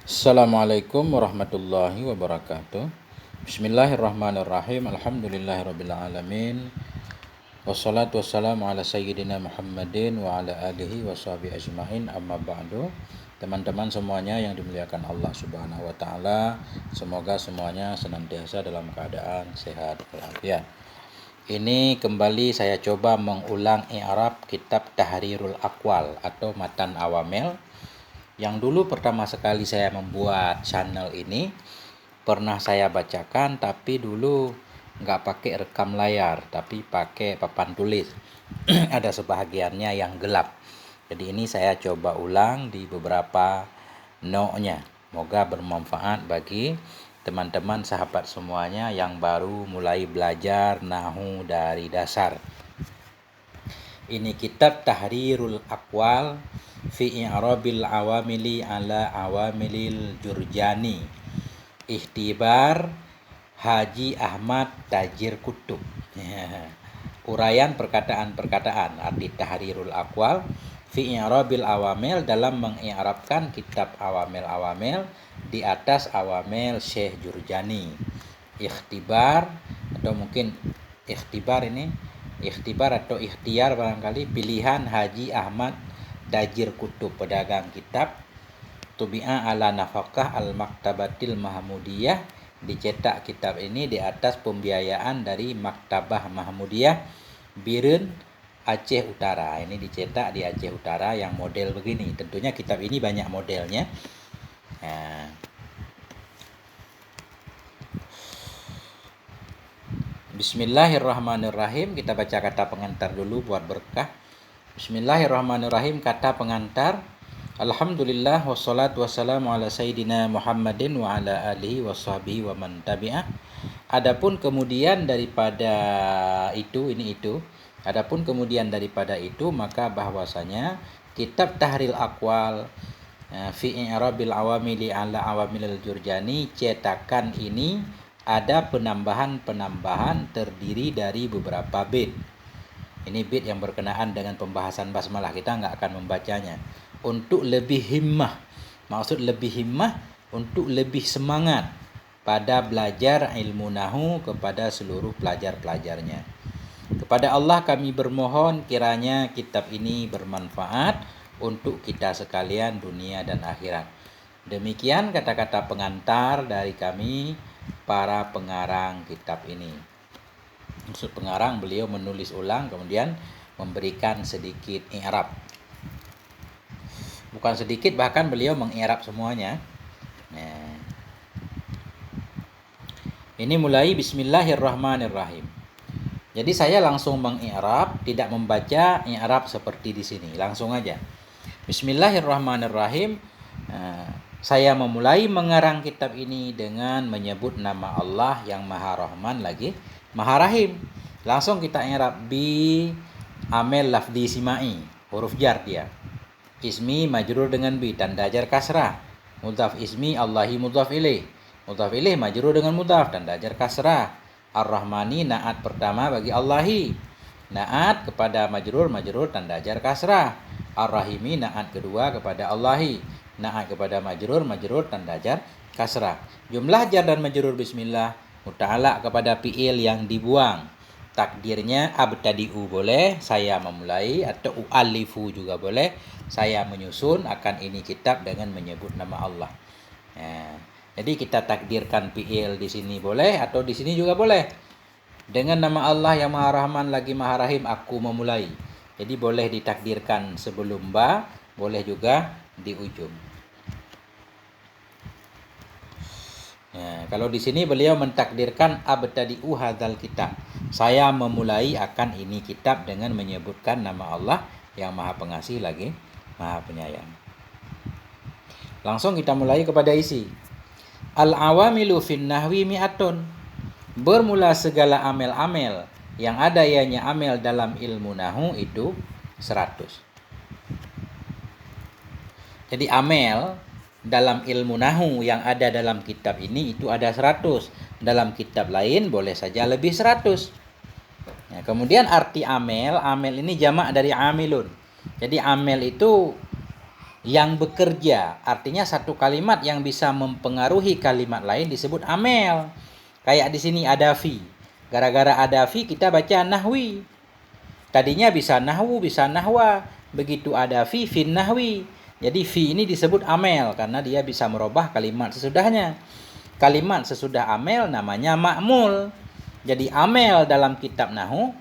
Assalamualaikum warahmatullahi wabarakatuh. Bismillahirrahmanirrahim. Alhamdulillahirrabbilalamin. Wassalatu wassalamu ala sayyidina Muhammadin wa ala alihi wa sahbihi ajma'in, amma ba'du. Teman-teman semuanya yang dimuliakan Allah Subhanahu wa taala, semoga semuanya senantiasa dalam keadaan sehat walafiat. Ini kembali saya coba mengulang i'rab kitab Tahrirul Aqwal atau Matan Awamil. Yang dulu pertama sekali saya membuat channel ini pernah saya bacakan, tapi dulu nggak pakai rekam layar, tapi pakai papan tulis. Ada sebahagiannya yang gelap. Jadi ini saya coba ulang di beberapa notnya. Moga bermanfaat bagi teman-teman sahabat semuanya yang baru mulai belajar nahu dari dasar. Ini kitab Tahrirul Aqwal fi i'rabil awamili ala awamilil Jurjani, Ikhtibar Haji Ahmad Tajir Kutub. Uraian perkataan-perkataan arti Tahrirul Aqwal fi i'rabil awamil, dalam mengi'rabkan kitab awamil-awamil di atas awamil Syekh Jurjani. Ikhtibar atau mungkin ikhtibar ini ikhtibar atau ikhtiar barangkali, pilihan Haji Ahmad Tajir Kutub, pedagang kitab, tubi'a ala nafakah al-maktabatil mahmudiyah, dicetak kitab ini di atas pembiayaan dari Maktabah Mahmudiyah Biren, Aceh Utara. Ini dicetak di Aceh Utara yang model begini. Tentunya kitab ini banyak modelnya. Bismillahirrahmanirrahim. Kita baca kata pengantar dulu buat berkah. Bismillahirrahmanirrahim. Kata pengantar: Alhamdulillah wassalatu wassalamu ala sayyidina Muhammadin wa ala alihi washabihi wa man tabi'ah. Adapun kemudian daripada itu, adapun kemudian daripada itu, maka bahwasanya kitab Tahrirul Aqwal fi i'rabil awamili ala awamilil Jurjani, cetakan ini ada penambahan terdiri dari beberapa bait. Ini bait yang berkenaan dengan pembahasan basmalah, kita nggak akan membacanya. Untuk lebih himmah, maksud lebih himmah untuk lebih semangat pada belajar ilmu nahu kepada seluruh pelajar-pelajarnya. Kepada Allah kami bermohon kiranya kitab ini bermanfaat untuk kita sekalian dunia dan akhirat. Demikian kata-kata pengantar dari kami, para pengarang kitab ini. Maksud pengarang, beliau menulis ulang kemudian memberikan sedikit i'rab. Bukan sedikit, bahkan beliau mengi'rab semuanya. Ini mulai Bismillahirrahmanirrahim. Jadi saya langsung mengi'rab, tidak membaca i'rab seperti di sini. Langsung aja. Bismillahirrahmanirrahim. Saya memulai mengarang kitab ini dengan menyebut nama Allah yang Maha Rahman lagi Maha Rahim. Langsung kita i'rab bi amel lafdi simai, huruf jar dia. Ismi majrur dengan bi, tanda jar kasrah. Mudhaf ismi Allahi mudhaf ilaih. Mudhaf ilaih majrur dengan mudhaf, tanda jar kasrah. Ar-Rahmani naat pertama bagi Allahi. Naat kepada majrur tanda jar kasrah. Ar-Rahimi naat kedua kepada Allahi. Naat kepada majrur tanda jar kasrah. Jumlah jar dan majrur bismillah muta'alaq kepada fi'il yang dibuang. Takdirnya abtadi'u boleh, saya memulai, atau u'alifu juga boleh, saya menyusun akan ini kitab dengan menyebut nama Allah. Jadi kita takdirkan fi'il di sini boleh, atau di sini juga boleh. Dengan nama Allah yang Maha Rahman lagi Maha Rahim aku memulai. Jadi boleh ditakdirkan sebelum ba, boleh juga di ujung. Kalau di sini beliau mentakdirkan abtadi'u hadzal kitab, saya memulai akan ini kitab dengan menyebutkan nama Allah yang Maha Pengasih lagi Maha Penyayang. Langsung kita mulai kepada isi. Al-awamilu fin nahwi mi'atun. Bermula segala amel-amel yang ada ianya amel dalam ilmu nahu itu 100. Jadi amel dalam ilmu nahu yang ada dalam kitab ini itu ada 100. Dalam kitab lain boleh saja lebih 100. Kemudian arti amel ini jamak dari amilun. Jadi amel itu Yang bekerja, artinya satu kalimat yang bisa mempengaruhi kalimat lain disebut amel. Kayak di sini ada fi. Gara-gara ada fi kita baca nahwi. Tadinya bisa nahwu, bisa nahwa. Begitu ada fi, fin nahwi. Jadi fi ini disebut amel karena dia bisa merubah kalimat sesudahnya. Kalimat sesudah amel namanya ma'mul. Jadi amel dalam kitab nahwu,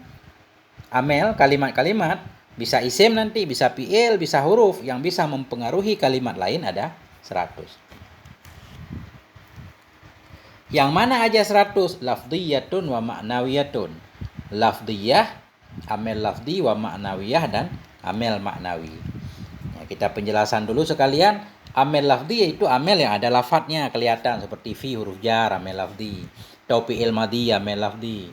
amel kalimat-kalimat bisa isim nanti, bisa fi'il, bisa huruf yang bisa mempengaruhi kalimat lain ada 100. Yang mana aja 100? Lafdhiyatun wa ma'nawiyatun. Lafdhiyah, amel lafdi wa ma'nawiyah dan amel maknawi. Ya, kita penjelasan dulu sekalian. Amel lafdi yaitu amel yang ada lafadznya kelihatan seperti fi huruf jar amel lafdi. Atau fi'il madhi amel lafdi.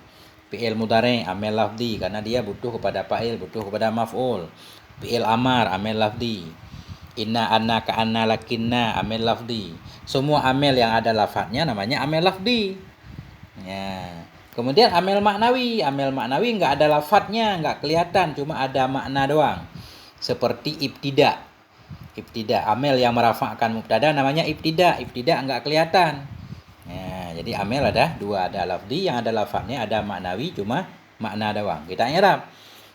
Fi'il mudhari amel lafdi karena dia butuh kepada fa'il, butuh kepada maf'ul. Fi'il amar amel lafdi. Inna anna ka anna lakinna amel lafdi. Semua amel yang ada lafadznya namanya amel lafdi. Ya. Kemudian amel maknawi enggak ada lafadznya, enggak kelihatan, cuma ada makna doang. Seperti ibtida. Ibtida, amel yang merafa'kan mubtada namanya ibtida. Ibtida enggak kelihatan. Ya, jadi amel ada dua, ada lafzi yang ada lafadznya, ada maknawi cuma makna doang. Kita i'rab.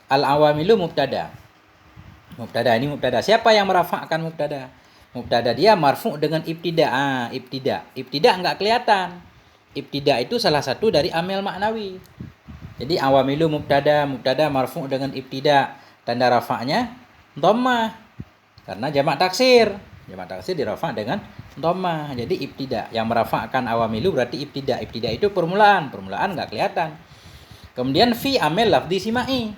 Al-awamilu mubtada. Mubtada ini mubtada. Siapa yang merafa'kan mubtada? Mubtada dia marfu' dengan ibtida. Ibtida. Ibtida enggak kelihatan. Ibtida itu salah satu dari amel maknawi. Jadi awamilu mubtada marfu' dengan ibtida. Tanda rafa'nya dhammah. Karena jamak taksir. Jamak taksir dirafa' dengan dhammah. Jadi ibtida. Yang merafa'kan awamilu berarti ibtida. Ibtida itu permulaan. Permulaan enggak kelihatan. Kemudian fi amel lafdi simai.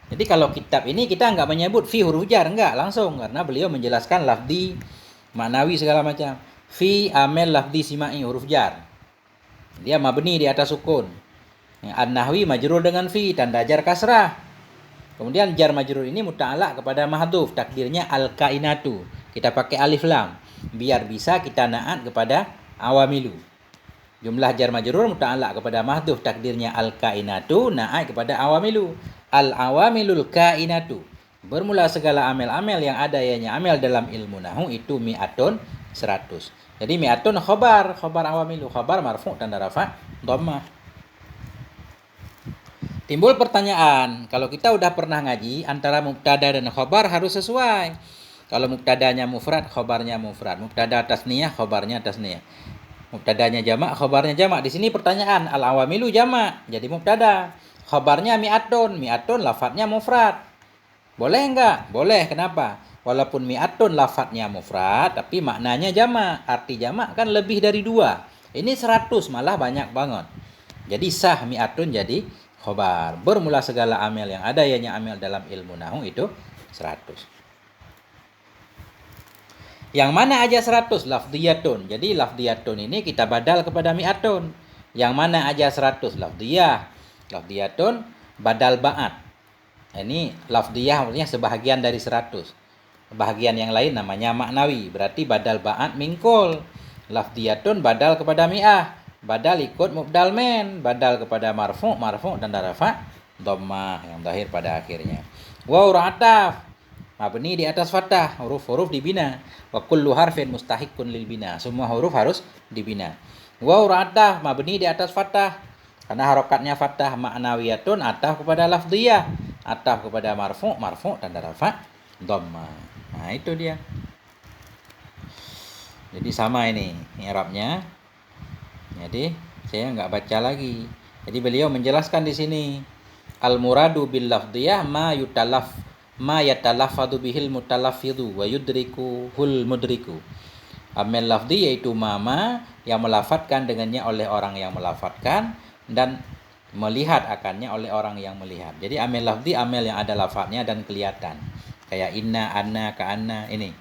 Jadi kalau kitab ini kita enggak menyebut fi huruf jar, enggak langsung karena beliau menjelaskan lafdi maknawi segala macam. Fi amel lafdi simai huruf jar. Dia mabni di atas sukun. An-nahwi majrur dengan fi, tanda jar kasrah. Kemudian jar majrur ini muta'alaq kepada mahdhuf, takdirnya al-kainatu. Kita pakai alif lam biar bisa kita na'at kepada awamilu. Jumlah jar majrur muta'alaq kepada mahdhuf, takdirnya al-kainatu, na'at kepada awamilu. Al-awamilul kainatu. Bermula segala amel-amel yang ada ianya amel dalam ilmu nahwu itu mi'atun 100. Jadi mi'atun khobar awamilu, khobar marfu' tanda rafa' dhammah. Timbul pertanyaan, kalau kita udah pernah ngaji antara mubtada dan khobar harus sesuai. Kalau mubtadanya mufrad, khobarnya mufrad. Mubtada tasniyah, khobarnya tasniyah. Mubtadanya jamak, khobarnya jamak. Di sini pertanyaan, al-awamilu jamak, jadi mubtada. Khobarnya mi'atun lafadznya mufrad. Boleh enggak? Boleh, kenapa? Walaupun mi'atun lafadznya mufrad, tapi maknanya jamak. Arti jamak kan lebih dari 2. Ini 100, malah banyak banget. Jadi sah mi'atun jadi khobar. Bermula segala amel yang ada ianya amel dalam ilmu nahwu itu 100. Yang mana aja 100? Lafdhiyatun. Jadi lafdhiyatun ini kita badal kepada mi'atun. Yang mana aja 100? Lafdhiyah. Lafdhiyatun badal ba'at. Ini lafdhiyah artinya sebahagian dari 100. Bahagian yang lain namanya maknawi. Berarti badal ba'at mingkul. Lafdhiyatun badal kepada mi'ah. Badal ikut mubdal men. Badal kepada marfu' tanda rafa' dhammah yang zahir pada akhirnya. Waw ra'ataf. Mabni di atas fathah. Huruf-huruf dibina. Wa kullu harfin mustahiqqun lil bina. Semua huruf harus dibina. Waw ra'ataf. Mabni di atas fathah. Karena harokatnya fathah. Ma'nawiyatun ataf kepada lafdhiyah. Ataf kepada marfu' tanda rafa' dhammah. Nah, itu dia. Jadi sama ini i'rabnya. Jadi saya enggak baca lagi. Jadi beliau menjelaskan di sini al-muradu bil lafdhiyah ma yatalaffadhu bihil mutalaffidhu wa yudriku hul mudriku. Amel lafdhi yaitu mama yang melafatkan dengannya oleh orang yang melafatkan dan melihat akannya oleh orang yang melihat. Jadi amel lafdhi amel yang ada lafadznya dan kelihatan. Kayak inna, anna, ka anna ini.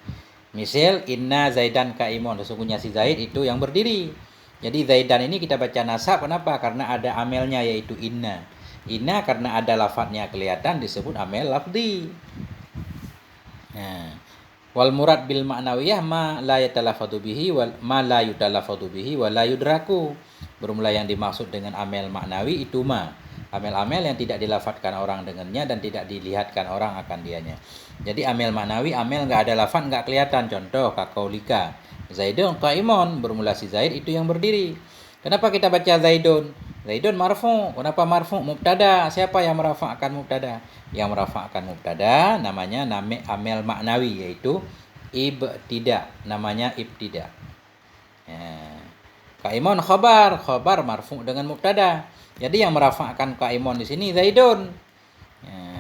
Misal inna zaidan kaimun, sesungguhnya si Zaid itu yang berdiri. Jadi zaidan ini kita baca nasab kenapa? Karena ada amelnya yaitu inna. Inna karena ada lafadznya kelihatan disebut amel lafzi. Nah, wal murad bil ma'nawiyah ma la yatalaffadhu bihi wal ma la yutalaffadhu bihi wa la yudraku. Bermula yang dimaksud dengan amel maknawi itu ma. Amel-amel yang tidak dilafadzkan orang dengannya dan tidak dilihatkan orang akan dianya. Jadi amel maknawi, amel nggak ada lafadz, nggak kelihatan. Contoh kakaulika, Zaidun qaimun, bermula si Zaid itu yang berdiri. Kenapa kita baca Zaidun? Zaidun marfu. Kenapa marfu? Mubtada. Siapa yang merafa'kan mubtada? Yang merafa'kan mubtada namanya amel maknawi, yaitu ibtida. Namanya ibtida. Qaimun khabar, khabar marfu dengan mubtada. Jadi yang merafa'kan qaimun di sini Zaidun.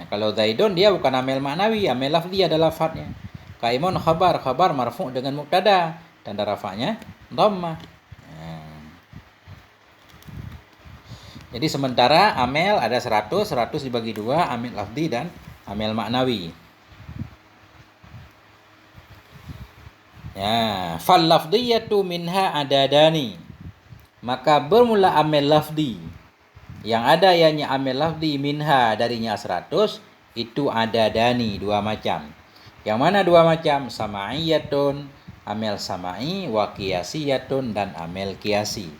Kalau Zaidun dia bukan amel maknawi, amel lafzi ada lafadznya. Qaimun khabar, khabar marfu dengan mubtada. Tanda rafa'nya dhammah. Jadi sementara amel ada 100 dibagi 2, amel lafzi dan amel maknawi. Ya, fal lafdhiyatu minha adadani. Maka bermula amel lafzi. Yang ada ianya amel lafzi minha darinya 100 itu adadani, 2 macam. Yang mana 2 macam? Sama'iyatun, amel sama'i, wa qiyasiyatun dan amel qiyasi.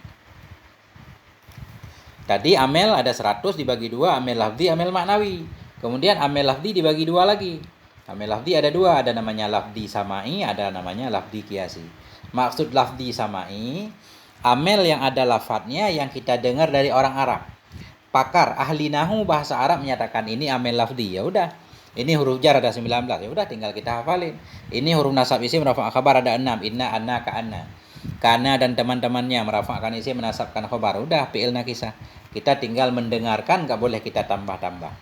Tadi amel ada 100 dibagi 2, amel lafzi, amel maknawi. Kemudian amel lafzi dibagi 2 lagi. Amel lafzi ada 2, ada namanya lafzi sama'i, ada namanya lafzi qiyasi. Maksud lafzi sama'i, amel yang ada lafadznya yang kita dengar dari orang Arab. Pakar ahli nahu bahasa Arab menyatakan ini amel lafzi. Ya udah. Ini huruf jar ada 19. Ya udah tinggal kita hafalin. Ini huruf nasab isim rafa' khabar ada 6. Inna, anna, ka'anna. Kana dan teman-temannya merafa'kan isim menasabkan khabar. Udah fi'il nakisah. Kita tinggal mendengarkan, enggak boleh kita tambah-tambah.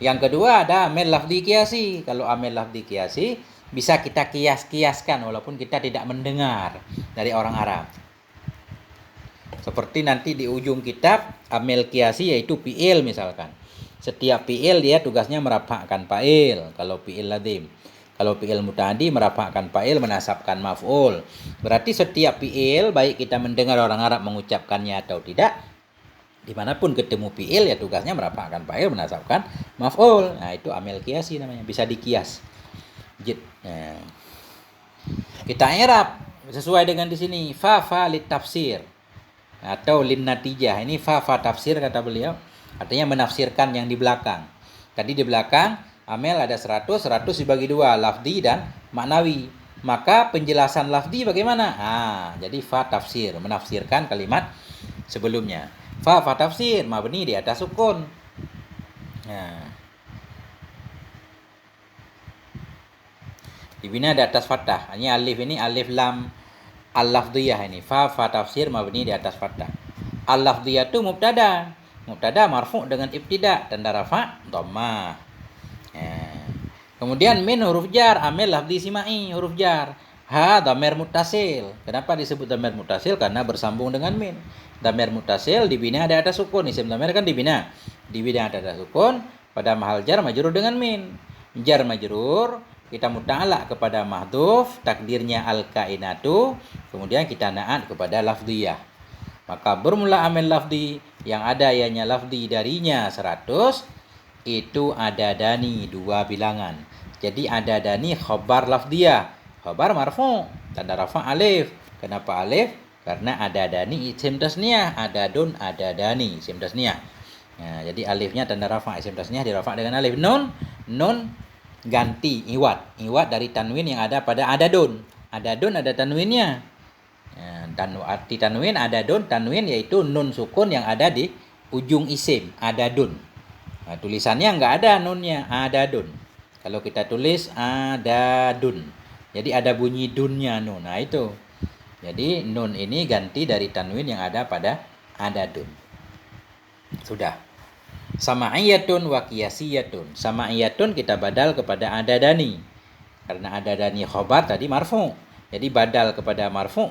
Yang kedua ada amel lafzi qiyasi. Kalau amel lafzi qiyasi bisa kita kias-kiaskan walaupun kita tidak mendengar dari orang Arab. Seperti nanti di ujung kitab amel qiyasi yaitu fi'il misalkan. Setiap fi'il dia tugasnya merafa'kan fa'il kalau fi'il lazim. Kalau fi'il muta'addi merafa'kan fa'il menasabkan maf'ul. Berarti setiap fi'il baik kita mendengar orang Arab mengucapkannya atau tidak, dimanapun ketemu fi'il ya tugasnya merafa'kan fa'il menasabkan maf'ul. Nah itu amel qiyasi namanya, bisa dikias. Nah. Kita i'rab sesuai dengan di sini fa lit tafsir atau lin natijah. Ini fa tafsir kata beliau, artinya menafsirkan yang di belakang. Tadi di belakang amel ada 100 dibagi 2, lafzi dan maknawi. Maka penjelasan lafzi bagaimana? Jadi fa tafsir, menafsirkan kalimat sebelumnya. Fa tafsir, mabni di atas sukun. Dibina di atas fathah. Ini alif, ini alif lam al-lafdhiyah ini. Fa tafsir mabni di atas fathah. Al-lafdhiyah itu mubtada. Mubtada marfu' dengan ibtida, tanda rafa' dhammah. Kemudian min huruf jar, amel lafzi sima'i, huruf jar. Ha dhamir muttasil. Kenapa disebut dhamir muttasil? Karena bersambung dengan min. Dhamir muttasil dibina ada atas sukun. Isim dhamir kan dibina ada atas sukun pada mahal jar majrur dengan min. Jar majrur kita muta'ala kepada mahdhuf, takdirnya al-kainatu, kemudian kita na'at kepada lafdhiyah. Maka bermula amel lafzi yang ada ianya lafzi darinya 100 itu ada dani, 2 bilangan. Jadi ada dani khabar lafdhiyah. Khabar marfu, tanda rafa' alif. Kenapa alif? Karena ada dani isim tasniyah, ada dun, ada dani isim tasniyah. Nah, jadi alifnya tanda rafa', isim tasniyah dirafa' dengan alif. Nun ganti iwat dari tanwin yang ada pada adadun. Adadun ada tanwinnya. Dan arti tanwin adadun, tanwin yaitu nun sukun yang ada di ujung isim, adadun. Nah, tulisannya nggak ada nunnya, adadun. Kalau kita tulis adadun, jadi ada bunyi dunnya nun. Nah itu. Jadi nun ini ganti dari tanwin yang ada pada adadun. Sudah. Sama'iyatun wa qiyasiyatun. Sama'iyatun kita badal kepada adadani. Karena adadani khobar tadi marfu. Jadi badal kepada marfu,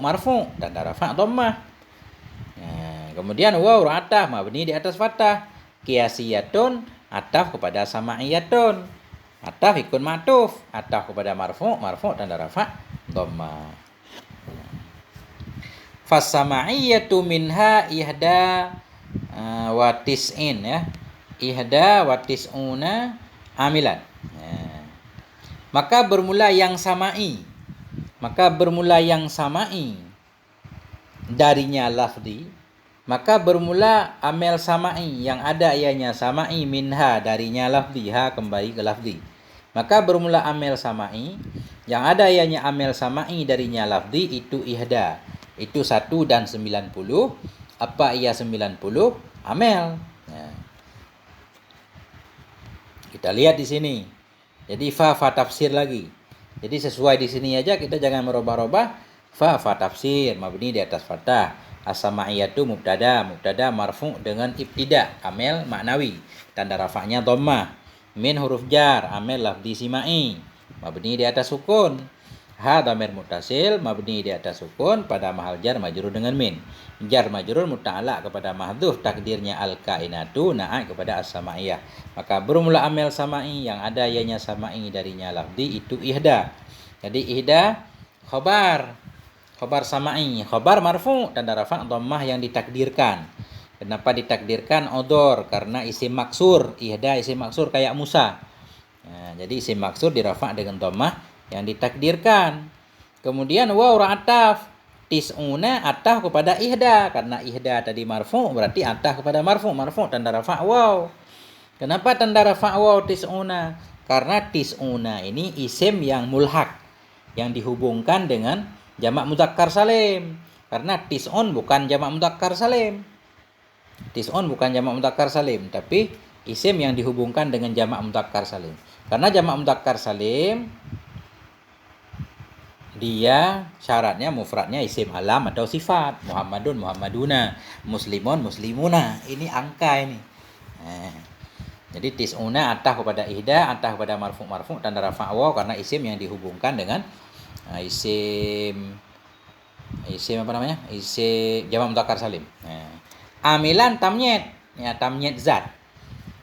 tanda rafa' dhammah. Nah, kemudian waw ataf mabni di atas fathah. Qiyasiyatun ataf kepada sama'iyatun. Ataf ikut ma'tuf, ataf kepada marfu tanda rafa' dhammah. Fasama'iyatu minha ihda wa tis'in ya. Ihda wa tis'una amilan. Maka bermula yang sama'i. Darinya lafzi. Maka bermula amel sama'i yang ada ianya sama'i minha darinya lafzi, ha kembali ke lafzi. Maka bermula amel sama'i yang ada ianya amel sama'i darinya lafzi itu ihda. Itu 1 dan 90. Apa ia 90? Amel. Nah, kita lihat di sini. Jadi fa tafsir lagi. Jadi sesuai di sini aja, kita jangan merubah-rubah. Fa tafsir mabni di atas fathah. As-sama'iyatu mubtada marfu' dengan ibtida, amel maknawi. Tanda rafa'nya dhammah. Min huruf jar, amel lafzi sima'i, mabni di atas sukun. Ha dhamir muttasil, mabni di atas sukun pada mahal jar majrur dengan min. Jar majrur muta'allaq kepada mahdhuf, takdirnya al-kainatu na'at kepada as-sama'iyah. Maka bermula amel sama'i yang ada ianya sama'i darinya lafzi itu ihda. Jadi ihda khabar sama'i, khabar marfu' tanda rafa' dhammah yang ditakdirkan. Kenapa ditakdirkan odor? Karena isim maksur. Ihda isim maksur kayak Musa. Nah, jadi isim maksur dirafa' dengan dhammah yang ditakdirkan. Kemudian waw ra'ataf, tis'una ataf kepada ihda. Karena ihda tadi marfu' berarti ataf kepada marfu' tanda rafa' waw. Kenapa tanda rafa' waw tis'una? Karena tis'una ini isim yang mulhak, yang dihubungkan dengan jamak mudzakkar salim. Karena tis'un bukan jamak mudzakkar salim. Tis'un bukan jamak mudzakkar salim, tapi isim yang dihubungkan dengan jamak mudzakkar salim. Karena jamak mudzakkar salim dia syaratnya mufradnya isim alam atau sifat. Muhammadun muhammaduna, muslimun muslimuna. Ini angka ini. Nah, jadi tis'una atah kepada ihda, atah kepada marfu' tanda rafa' waw karena isim yang dihubungkan dengan isim apa namanya? Isim jamak mudzakkar salim. Nah, amilan tamnyet, ya tamnyet zat.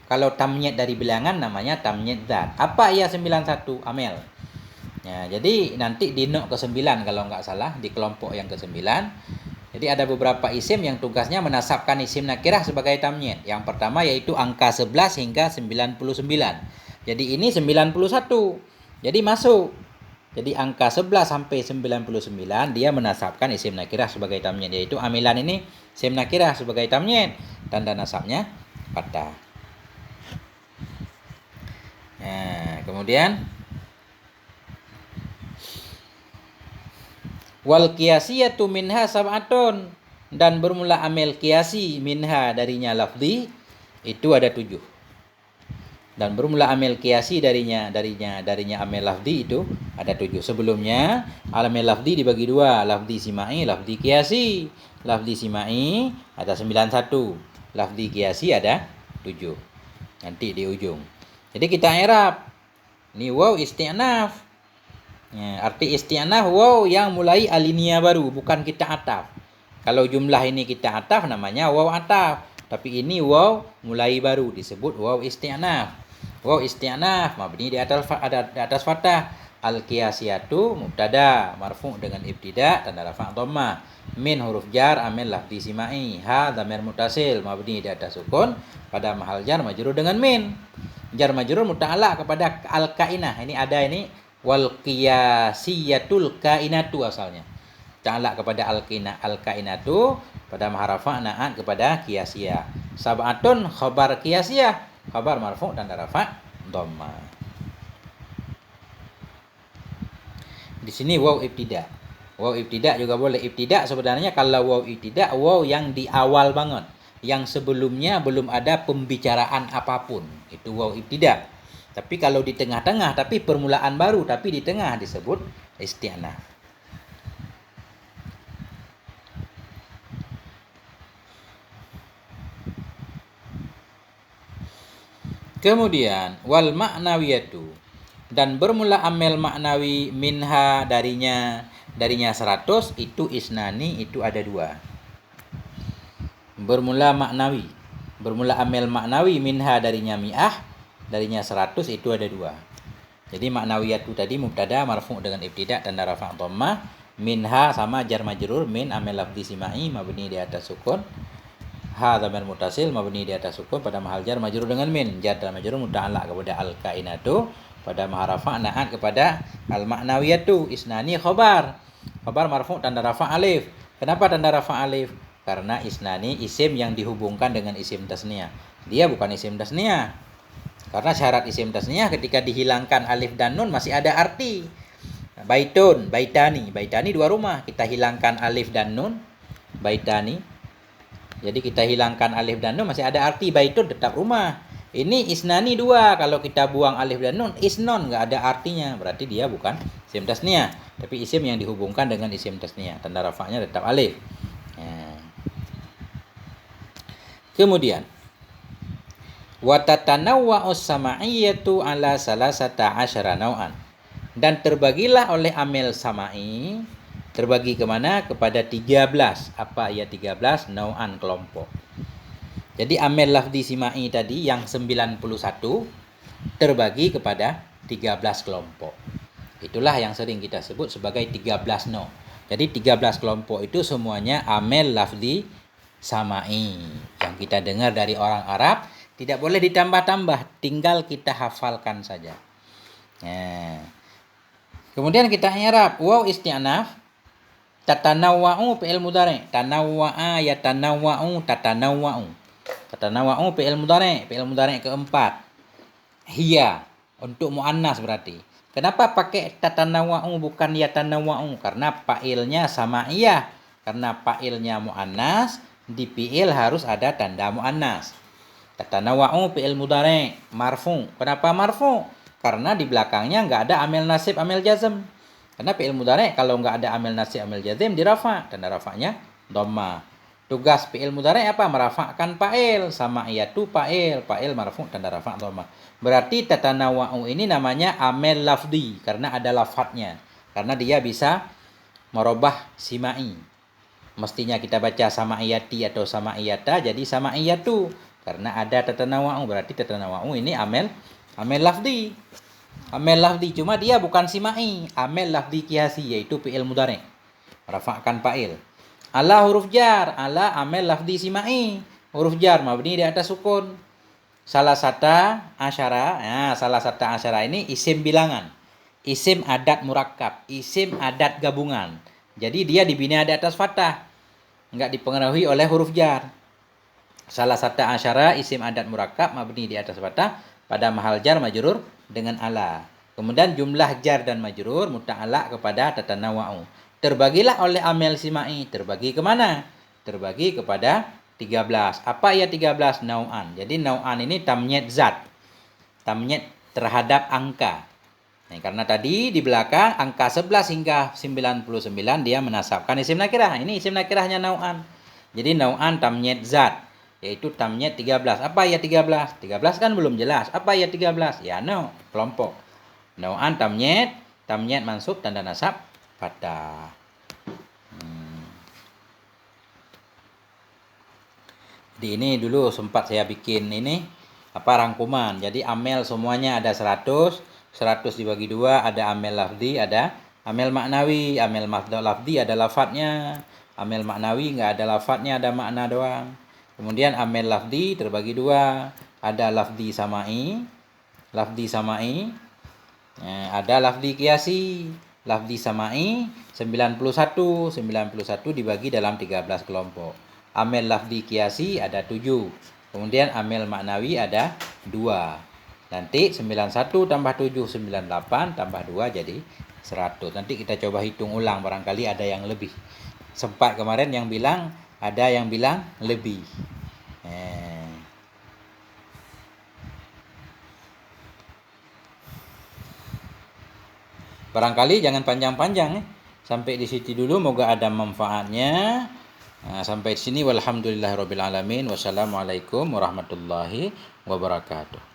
Kalau tamnyet dari bilangan namanya tamnyet zat. Apa ia 91? Amel. Ya, jadi nanti di nok ke-9 kalau nggak salah, di kelompok yang ke-9. Jadi ada beberapa isim yang tugasnya menasabkan isim nakirah sebagai tamnyet. Yang pertama yaitu angka 11 hingga 99. Jadi ini 91. Jadi masuk. Jadi angka 11 sampai 99 dia menasabkan isim nakirah sebagai tamnyet, yaitu amilan ini isim nakirah sebagai tamnyet, tanda nasabnya fathah. Nah, kemudian wal qiyasiyatu minha sab'atun, dan bermula amil qiyasi minha darinya lafzi itu ada 7. Dan bermula amil qiyasi darinya amil lafzi itu ada 7. Sebelumnya amil lafzi dibagi 2, lafzi sima'i, lafzi qiyasi. Lafzi sima'i ada 91, lafzi qiyasi ada 7. Nanti di ujung. Jadi kita i'rab. Ini waw isti'naf. Ya, arti isti'naf waw yang mulai alinea baru, bukan kita ataf. Kalau jumlah ini kita ataf namanya waw ataf, tapi ini waw mulai baru disebut waw isti'naf. Waw isti'naf mabni di atas fathah. Al-qiyasiyatu mubtada marfu' dengan ibtida tanda rafa' dhammah. Min huruf jar amil lafzi sima'i. Ha dhamir muttasil mabni di atas sukun pada mahal jar majrur dengan min. Jar majrur muta'allaq kepada al-kainah. Ini ada ini wal qiyasiyatul kainatu asalnya. Ta'allaq kepada al-kainatu pada maharafa na'at kepada qiyasiyah. Sab'atun khabar qiyasiyah, khabar marfu' dan rafa' dhamma. Di sini waw ibtida. Waw ibtida juga boleh. Ibtida sebenarnya kalau waw ibtida waw yang di awal banget, yang sebelumnya belum ada pembicaraan apapun, itu waw ibtida. Tapi kalau di tengah-tengah, tapi permulaan baru, tapi di tengah disebut isti'naf. Kemudian wal ma'nawiyatu, dan bermula amel maknawi minha darinya 100 itu isnani, itu ada 2. Bermula amel maknawi minha darinya mi'ah, darinya 100 itu ada 2. Jadi maknawiyatu tadi mubtada marfu' dengan ibtida tanda rafa' dhammah, minha sama jar majrur, min amil lafzi sima'i mabni di atas sukun, ha dhamir muttasil mabni di atas sukun pada mahal jar majrur dengan min. Jar dan majrur muta'allaq kepada al-kainatu pada mahal rafa' na'at kepada al-ma'nawiyatu. Isnani khabar marfu' tanda rafa' alif. Kenapa tanda rafa' alif? Karena isnani isim yang dihubungkan dengan isim tasniyah. Dia bukan isim tasniyah. Karena syarat isim tasniyah ketika dihilangkan alif dan nun masih ada arti. Baitun, baitani. Baitani 2 rumah. Kita hilangkan alif dan nun. Baitani. Jadi kita hilangkan alif dan nun masih ada arti. Baitun tetap rumah. Ini isnani 2. Kalau kita buang alif dan nun, isnon nggak ada artinya. Berarti dia bukan isim tasniyah. Tapi isim yang dihubungkan dengan isim tasniyah. Tanda rafa'nya tetap alif. Kemudian wa tatanawwa'us sama'iyyatu ala salasata asyara naw'an. Dan terbagilah oleh amil sama'i, terbagi kemana? Kepada 13. Apa ya 13? Naw'an, kelompok. Jadi amil lafzi sima'i tadi yang 91 terbagi kepada 13 kelompok. Itulah yang sering kita sebut sebagai 13 naw'. Jadi 13 kelompok itu semuanya amil lafzi sama'i yang kita dengar dari orang Arab, tidak boleh ditambah-tambah, tinggal kita hafalkan saja. Kemudian kita i'rab waw isti'naf, tatanawwa'u fi'il mudhari', tanawwa'a yatanawwa'u, tatanawwa'u. Tatanawwa'u fi'il mudhari' keempat. Hiya untuk muannas berarti. Kenapa pakai tatanawwa'u bukan yatanawwa'u? Karena fa'ilnya sama'iyah, karena fa'ilnya muannas. Di fi'il harus ada tanda muannas. Tatanawwa'u fi'il mudhari' marfu'. Kenapa marfu'? Karena di belakangnya nggak ada amil nasib, amil jazm. Karena fi'il mudhari' kalau nggak ada amil nasib, amil jazm dirafa. Tanda rafa'nya dhamma. Tugas fi'il mudhari' apa? Merafa'kan fa'il. Sama'iyatu fa'il. Fa'il marfu' tanda rafa' dhamma. Berarti tatanawwa'u ini namanya amil lafdi karena ada lafadznya. Karena dia bisa merubah sima'i. Mestinya kita baca sama'iyati atau sama'iyata jadi sama'iyatu karena ada tatanawwa'u. Berarti tatanawwa'u ini amil lafzi. Amil lafzi cuma dia bukan sima'i, amil lafzi qiyasi yaitu fi'il mudhari'. Rafa'kan fa'il. Ala huruf jar, ala amil lafzi sima'i. Huruf jar mabni di atas sukun. Salah satu asyara. Nah, salah satu asyara ini isim bilangan. Isim adat murakkab, isim adat gabungan. Jadi dia dibina di atas fathah, enggak dipengaruhi oleh huruf jar. Salah satu asyara isim adat murakkab mabni di atas fathah pada mahal jar majrur dengan ala. Kemudian jumlah jar dan majrur muta'allaq kepada tatanawwa'u. Terbagilah oleh amil sima'i. Terbagi kemana? Terbagi kepada 13. Apa ya 13? Nau'an. Jadi nau'an ini tamyiz zat. Tamyiz terhadap angka. Nah, karena tadi di belakang angka 11 hingga 99 dia menasabkan isim nakirah. Ini isim nakirahnya nau'an. Jadi nau'an tamyiz zat, yaitu tamyiz 13. Apa ya 13? 13 kan belum jelas. Apa ya 13? Ya kelompok. Nau'an tamyiz mansub tanda nasab fathah. Jadi ini dulu sempat saya bikin ini rangkuman. Jadi amil semuanya ada 100 dibagi 2, ada amil lafzi, ada amil maknawi. Amil lafzi ada lafadznya, amil maknawi nggak ada lafadznya, ada makna doang. Kemudian amil lafzi terbagi 2, ada lafzi sama'i, ada lafzi qiyasi. Lafzi sama'i 91 dibagi dalam 13 kelompok. Amil lafzi qiyasi ada 7. Kemudian amil maknawi ada 2. Nanti 91 tambah 7, 98 tambah 2 jadi 100. Nanti kita coba hitung ulang, barangkali ada yang lebih. Sempat kemarin yang bilang, ada yang bilang lebih. Barangkali jangan panjang-panjang. Sampai di situ dulu, moga ada manfaatnya. Sampai di sini walhamdulillahirabbil alamin. Wassalamualaikum warahmatullahi wabarakatuh.